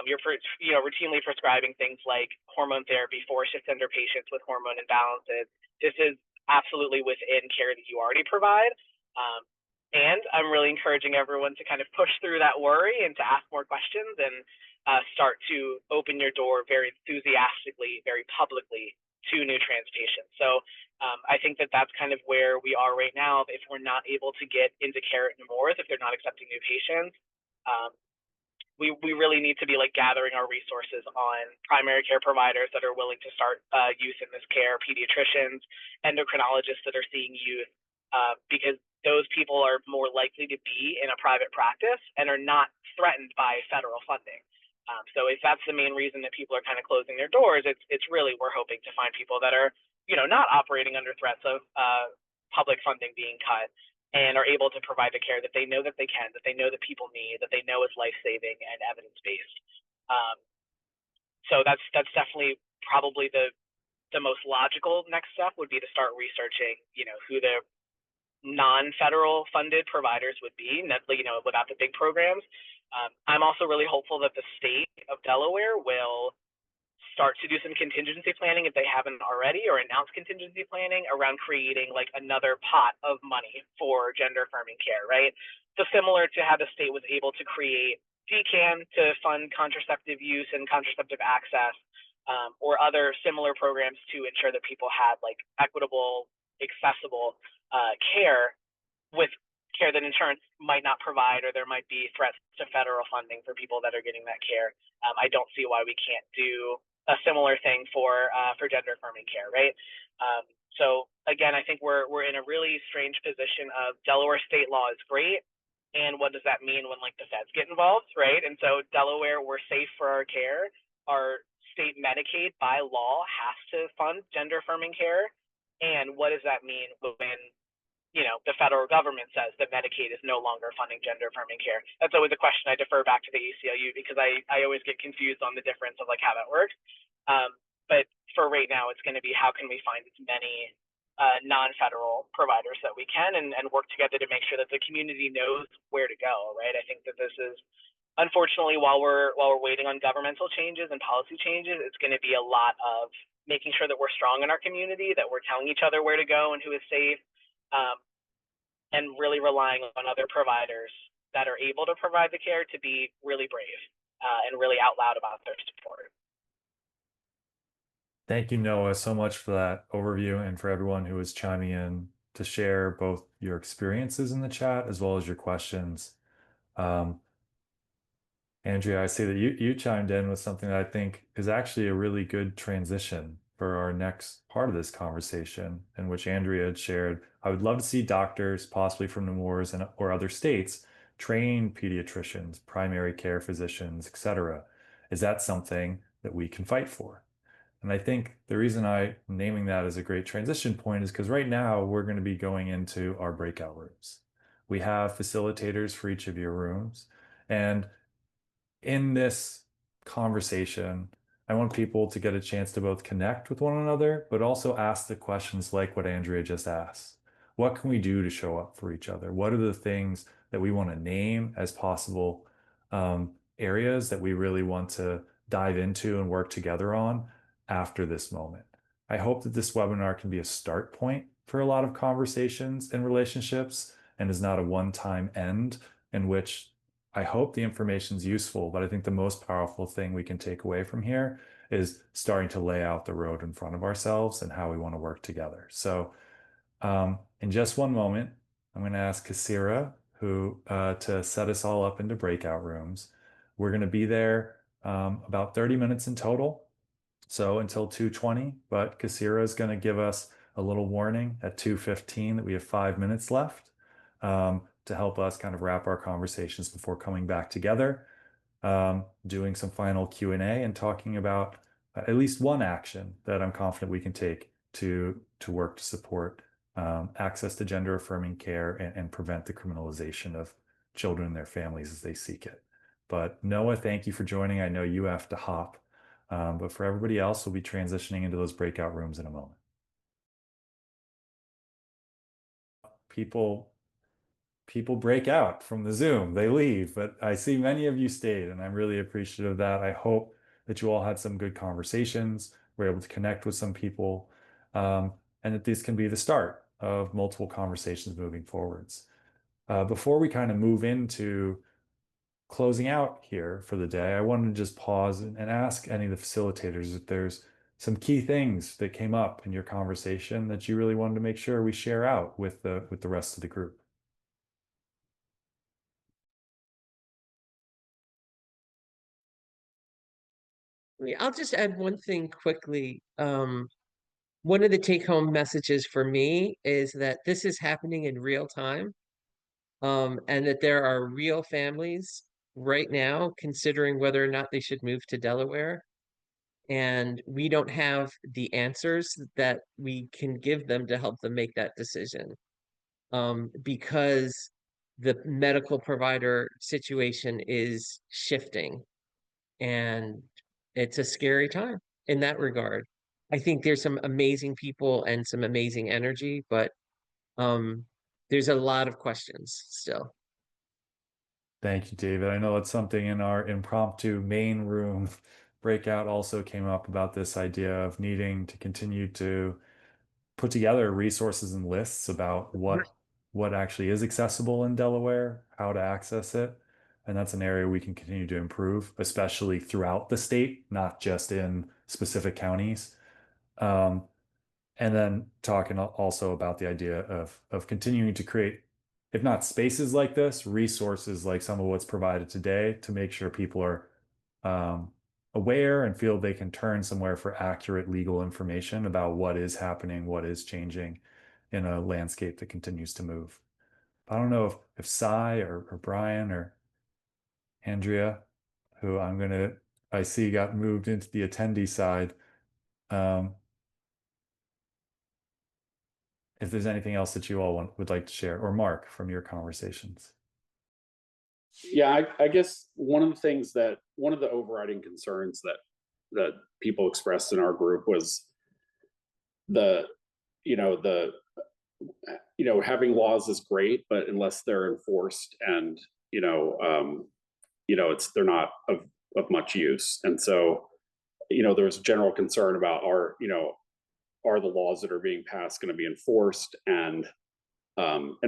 You're routinely prescribing things like hormone therapy for cisgender patients with hormone imbalances. This is absolutely within care that you already provide. And I'm really encouraging everyone to kind of push through that worry and to ask more questions and start to open your door very enthusiastically, very publicly to new trans patients. So I think that that's kind of where we are right now. If we're not able to get into care at Nemours, if they're not accepting new patients, we really need to be gathering our resources on primary care providers that are willing to start youth in this care, pediatricians, endocrinologists that are seeing youth, because those people are more likely to be in a private practice and are not threatened by federal funding. So if that's the main reason that people are kind of closing their doors, it's really, we're hoping to find people that are, not operating under threats of public funding being cut and are able to provide the care that they know that they can, that they know that people need, that they know is life-saving and evidence-based. So that's definitely probably the most logical next step would be to start researching, who the non-federal funded providers would be, without the big programs. I'm also really hopeful that the state of Delaware will start to do some contingency planning if they haven't already, or announce contingency planning around creating like another pot of money for gender affirming care, right? So similar to how the state was able to create GCAN to fund contraceptive use and contraceptive access, or other similar programs to ensure that people had like equitable, accessible care, with care that insurance might not provide, or there might be threats to federal funding for people that are getting that care. I don't see why we can't do a similar thing for gender affirming care, right? So again, I think we're in a really strange position of Delaware state law is great, and what does that mean when like the feds get involved, right? And so Delaware, we're safe for our care. Our state Medicaid by law has to fund gender affirming care, and what does that mean when the federal government says that Medicaid is no longer funding gender affirming care? That's always a question I defer back to the ACLU, because I always get confused on the difference of like how that works. But for right now, it's going to be how can we find as many non-federal providers that we can, and work together to make sure that the community knows where to go, right? I think that this is, unfortunately, while we're waiting on governmental changes and policy changes, it's going to be a lot of making sure that we're strong in our community, that we're telling each other where to go and who is safe, and really relying on other providers that are able to provide the care to be really brave and really out loud about their support. Thank you, Noah, so much for that overview, and for everyone who is chiming in to share both your experiences in the chat as well as your questions. Andrea, I see that you chimed in with something that I think is actually a really good transition for our next part of this conversation, in which Andrea had shared, I would love to see doctors, possibly from Nemours or other states, train pediatricians, primary care physicians, etc. Is that something that we can fight for? And I think the reason I'm naming that as a great transition point is because right now we're going to be going into our breakout rooms. We have facilitators for each of your rooms. And in this conversation, I want people to get a chance to both connect with one another, but also ask the questions like what Andrea just asked. What can we do to show up for each other? What are the things that we want to name as possible areas that we really want to dive into and work together on after this moment? I hope that this webinar can be a start point for a lot of conversations and relationships, and is not a one-time end in which I hope the information is useful, but I think the most powerful thing we can take away from here is starting to lay out the road in front of ourselves and how we want to work together. So in just one moment, I'm going to ask Kasira to set us all up into breakout rooms. We're going to be there about 30 minutes in total, so until 2:20, but Kasira is going to give us a little warning at 2:15 that we have 5 minutes left. To help us kind of wrap our conversations before coming back together, doing some final Q&A and talking about at least one action that I'm confident we can take to work to support access to gender affirming care and prevent the criminalization of children and their families as they seek it. But Noah, thank you for joining. I know you have to hop, but for everybody else, we'll be transitioning into those breakout rooms in a moment. People break out from the Zoom, they leave, but I see many of you stayed, and I'm really appreciative of that. I hope that you all had some good conversations, were able to connect with some people, and that this can be the start of multiple conversations moving forwards. Before we kind of move into closing out here for the day, I wanted to just pause and ask any of the facilitators if there's some key things that came up in your conversation that you really wanted to make sure we share out with the rest of the group. I'll just add one thing quickly. One of the take-home messages for me is that this is happening in real time, and that there are real families right now considering whether or not they should move to Delaware. And we don't have the answers that we can give them to help them make that decision, because the medical provider situation is shifting. And it's a scary time in that regard. I think there's some amazing people and some amazing energy, but there's a lot of questions still. Thank you, David. I know it's something in our impromptu main room breakout also came up about this idea of needing to continue to put together resources and lists about what actually is accessible in Delaware, how to access it. And that's an area we can continue to improve, especially throughout the state, not just in specific counties. And then talking also about the idea of continuing to create, if not spaces like this, resources like some of what's provided today to make sure people are aware and feel they can turn somewhere for accurate legal information about what is happening, what is changing in a landscape that continues to move. I don't know if Cy or Brian or Andrea, who I see got moved into the attendee side. If there's anything else that you all would like to share, or Mark, from your conversations. Yeah, I guess one of the overriding concerns that people expressed in our group was having laws is great, but unless they're enforced and they're not of much use. And so there was general concern about are the laws that are being passed going to be enforced, and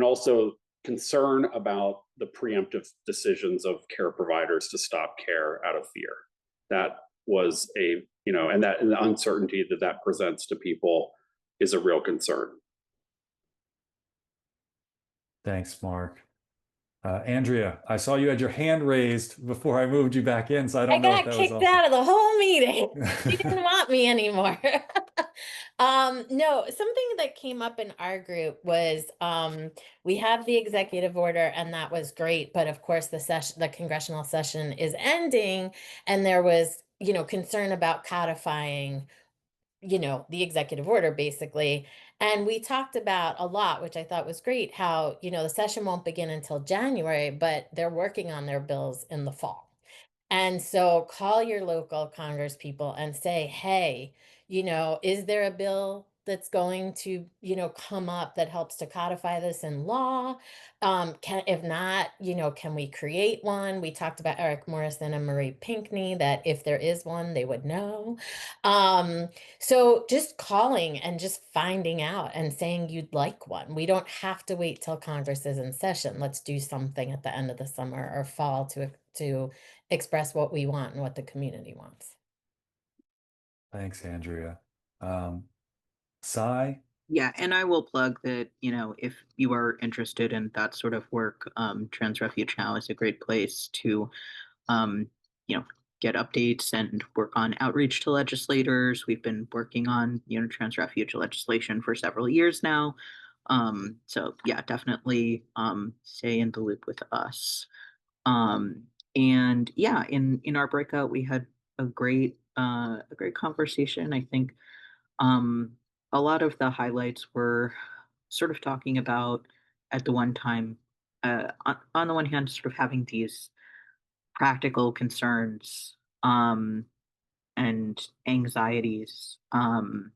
also concern about the preemptive decisions of care providers to stop care out of fear. That was and the uncertainty that presents to people is a real concern. Thanks, Mark. Andrea, I saw you had your hand raised before I moved you back in, so I don't know if that was I got kicked out of the whole meeting. You didn't want me anymore. No, something that came up in our group was we have the executive order, and that was great. But of course, the congressional session is ending, and there was, concern about codifying, the executive order basically. And we talked about a lot, which I thought was great, how, the session won't begin until January, but they're working on their bills in the fall. And so call your local Congress people and say, hey, is there a bill that's going to, come up that helps to codify this in law? If not, can we create one? We talked about Eric Morrison and Marie Pinkney, that if there is one, they would know. So just calling and just finding out and saying you'd like one. We don't have to wait till Congress is in session. Let's do something at the end of the summer or fall to express what we want and what the community wants. Thanks, Andrea. Cy? Yeah, and I will plug that, if you are interested in that sort of work, Trans Refuge Now is a great place to, get updates and work on outreach to legislators. We've been working on, trans refuge legislation for several years now. So yeah, definitely stay in the loop with us. And yeah, in our breakout, we had a great conversation. I think a lot of the highlights were sort of talking about at the one time, on the one hand, sort of having these practical concerns and anxieties, and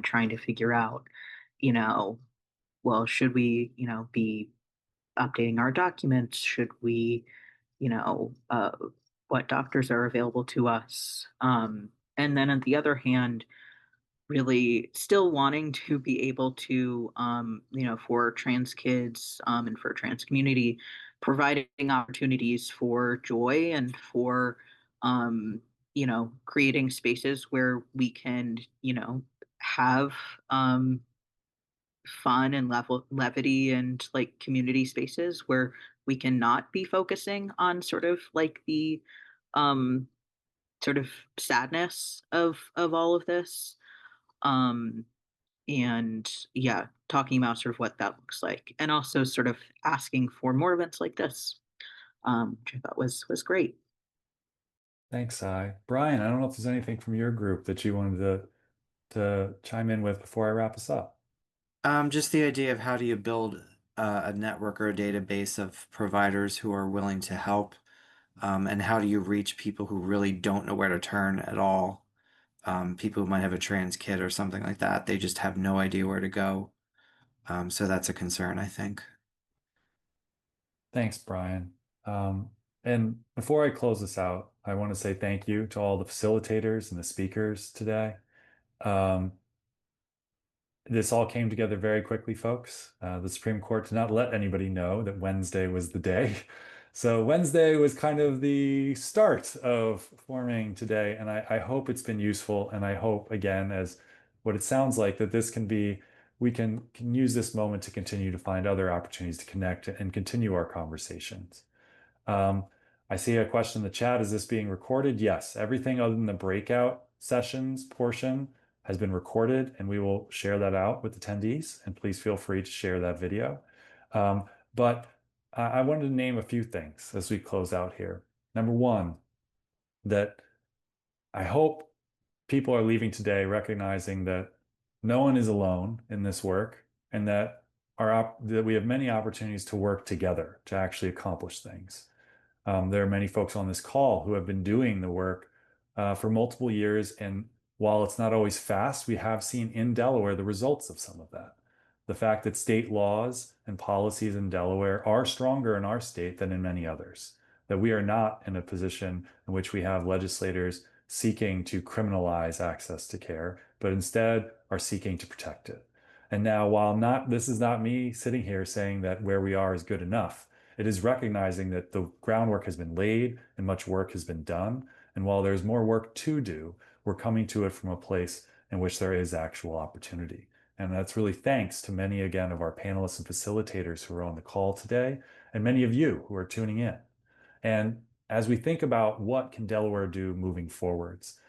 trying to figure out, well, should we, be updating our documents? Should we, what doctors are available to us? And then on the other hand, really still wanting to be able to, for trans kids and for trans community, providing opportunities for joy and for, creating spaces where we can, have fun and levity and like community spaces where we can not be focusing on sort of like the um, sort of sadness of all of this. Um, and yeah, talking about sort of what that looks like, and also sort of asking for more events like this, which I thought was great. Thanks, Cy. Brian, I don't know if there's anything from your group that you wanted to chime in with before I wrap us up. Just the idea of how do you build a network or a database of providers who are willing to help, and how do you reach people who really don't know where to turn at all? People who might have a trans kid or something like that, they just have no idea where to go. So that's a concern, I think. Thanks, Brian. And before I close this out, I want to say thank you to all the facilitators and the speakers today. This all came together very quickly, folks. The Supreme Court did not let anybody know that Wednesday was the day. So Wednesday was kind of the start of forming today. And I hope it's been useful. And I hope, again, as what it sounds like, that this can be, we can use this moment to continue to find other opportunities to connect and continue our conversations. I see a question in the chat. Is this being recorded? Yes. Everything other than the breakout sessions portion has been recorded, and we will share that out with attendees. And please feel free to share that video. But I wanted to name a few things as we close out here. Number one, that I hope people are leaving today recognizing that no one is alone in this work, and that that we have many opportunities to work together to actually accomplish things. There are many folks on this call who have been doing the work for multiple years, and while it's not always fast, we have seen in Delaware the results of some of that. The fact that state laws and policies in Delaware are stronger in our state than in many others, that we are not in a position in which we have legislators seeking to criminalize access to care, but instead are seeking to protect it. And now, while this is not me sitting here saying that where we are is good enough, it is recognizing that the groundwork has been laid and much work has been done. And while there's more work to do, we're coming to it from a place in which there is actual opportunity. And that's really thanks to many, again, of our panelists and facilitators who are on the call today, and many of you who are tuning in. And as we think about what can Delaware do moving forwards,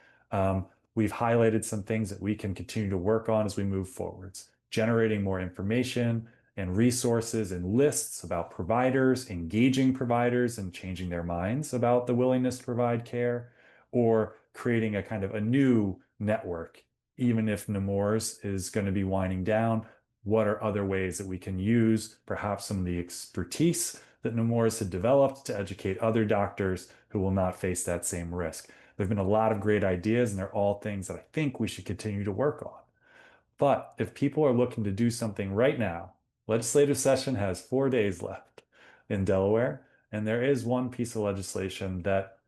we've highlighted some things that we can continue to work on as we move forwards, generating more information and resources and lists about providers, engaging providers and changing their minds about the willingness to provide care, or creating a kind of a new network. Even if Nemours is going to be winding down, what are other ways that we can use perhaps some of the expertise that Nemours had developed to educate other doctors who will not face that same risk? There have been a lot of great ideas, and they're all things that I think we should continue to work on. But if people are looking to do something right now, legislative session has 4 days left in Delaware, and there is one piece of legislation that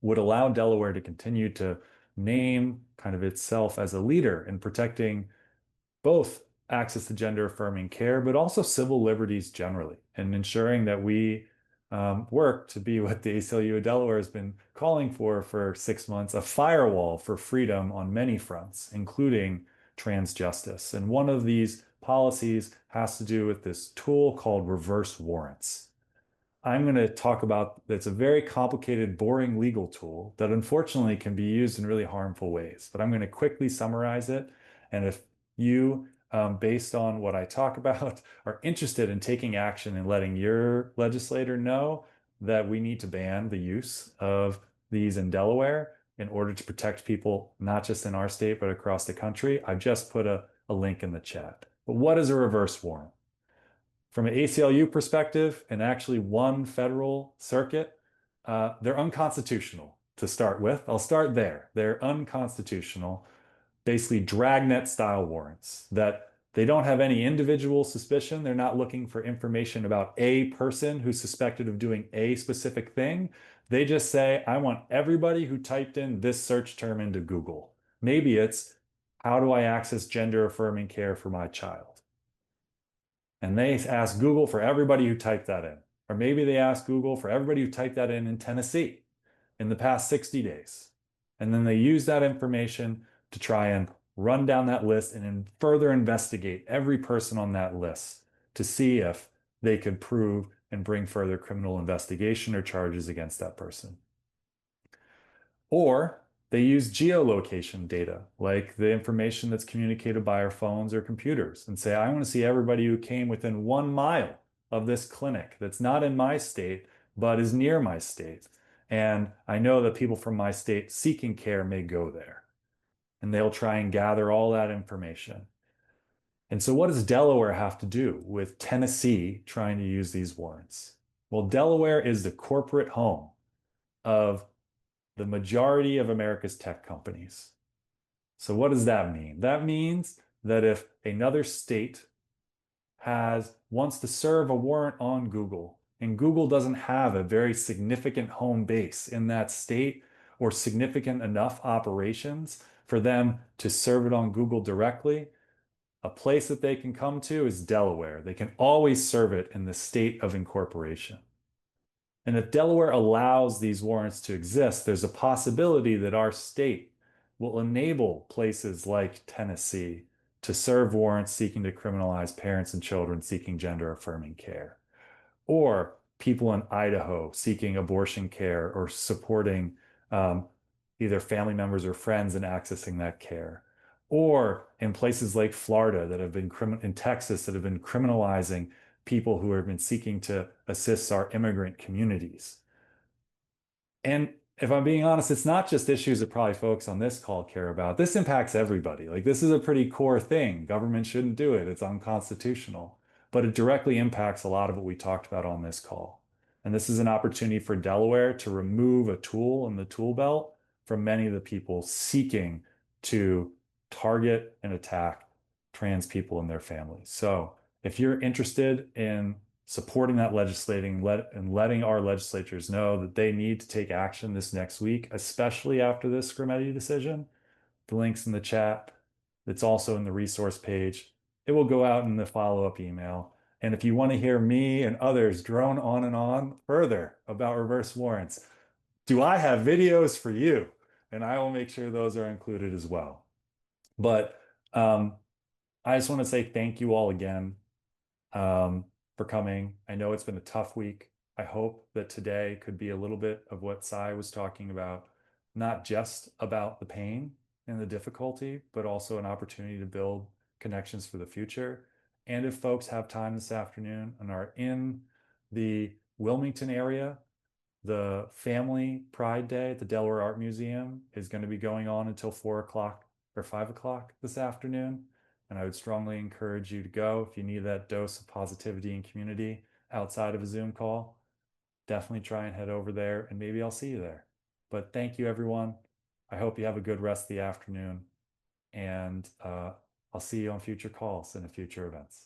would allow Delaware to continue to name kind of itself as a leader in protecting both access to gender-affirming care, but also civil liberties generally, and ensuring that we work to be what the ACLU of Delaware has been calling for 6 months, a firewall for freedom on many fronts, including trans justice. And one of these policies has to do with this tool called reverse warrants. I'm going to talk about, it's a very complicated, boring legal tool that unfortunately can be used in really harmful ways. But I'm going to quickly summarize it. And if you, based on what I talk about, are interested in taking action and letting your legislator know that we need to ban the use of these in Delaware in order to protect people, not just in our state, but across the country, I've just put a link in the chat. But what is a reverse warrant? From an ACLU perspective, and actually one federal circuit, they're unconstitutional to start with. I'll start there. They're unconstitutional, basically dragnet style warrants that they don't have any individual suspicion. They're not looking for information about a person who's suspected of doing a specific thing. They just say, I want everybody who typed in this search term into Google. Maybe it's, how do I access gender-affirming care for my child? And they ask Google for everybody who typed that in. Or maybe they ask Google for everybody who typed that in Tennessee in the past 60 days. And then they use that information to try and run down that list and then further investigate every person on that list to see if they could prove and bring further criminal investigation or charges against that person. Or they use geolocation data, like the information that's communicated by our phones or computers, and say, I want to see everybody who came within 1 mile of this clinic that's not in my state, but is near my state. And I know that people from my state seeking care may go there. And they'll try and gather all that information. And so what does Delaware have to do with Tennessee trying to use these warrants? Well, Delaware is the corporate home of the majority of America's tech companies. So what does that mean? That means that if another state wants to serve a warrant on Google And Google doesn't have a very significant home base in that state or significant enough operations for them to serve it on Google directly. A place that they can come to is Delaware. They can always serve it in the state of incorporation. And if Delaware allows these warrants to exist, there's a possibility that our state will enable places like Tennessee to serve warrants seeking to criminalize parents and children seeking gender-affirming care, or people in Idaho seeking abortion care or supporting either family members or friends in accessing that care, or in places like Florida that have been in Texas that have been criminalizing people who have been seeking to assist our immigrant communities. And if I'm being honest, it's not just issues that probably folks on this call care about. This impacts everybody. Like, this is a pretty core thing. Government shouldn't do it. It's unconstitutional. But it directly impacts a lot of what we talked about on this call. And this is an opportunity for Delaware to remove a tool in the tool belt from many of the people seeking to target and attack trans people and their families. So if you're interested in supporting that legislating and letting our legislatures know that they need to take action this next week, especially after this Skrmetti decision, the link's in the chat. It's also in the resource page. It will go out in the follow-up email. And if you want to hear me and others drone on and on further about reverse warrants, do I have videos for you? And I will make sure those are included as well. But I just want to say thank you all again for coming. I know it's been a tough week. I hope that today could be a little bit of what Sai was talking about, not just about the pain and the difficulty, but also an opportunity to build connections for the future. And if folks have time this afternoon and are in the Wilmington area, the Family Pride Day at the Delaware Art Museum is going to be going on until 4 o'clock or 5 o'clock this afternoon. And I would strongly encourage you to go if you need that dose of positivity and community outside of a Zoom call. Definitely try and head over there, and maybe I'll see you there. But thank you, everyone. I hope you have a good rest of the afternoon, and I'll see you on future calls and future events.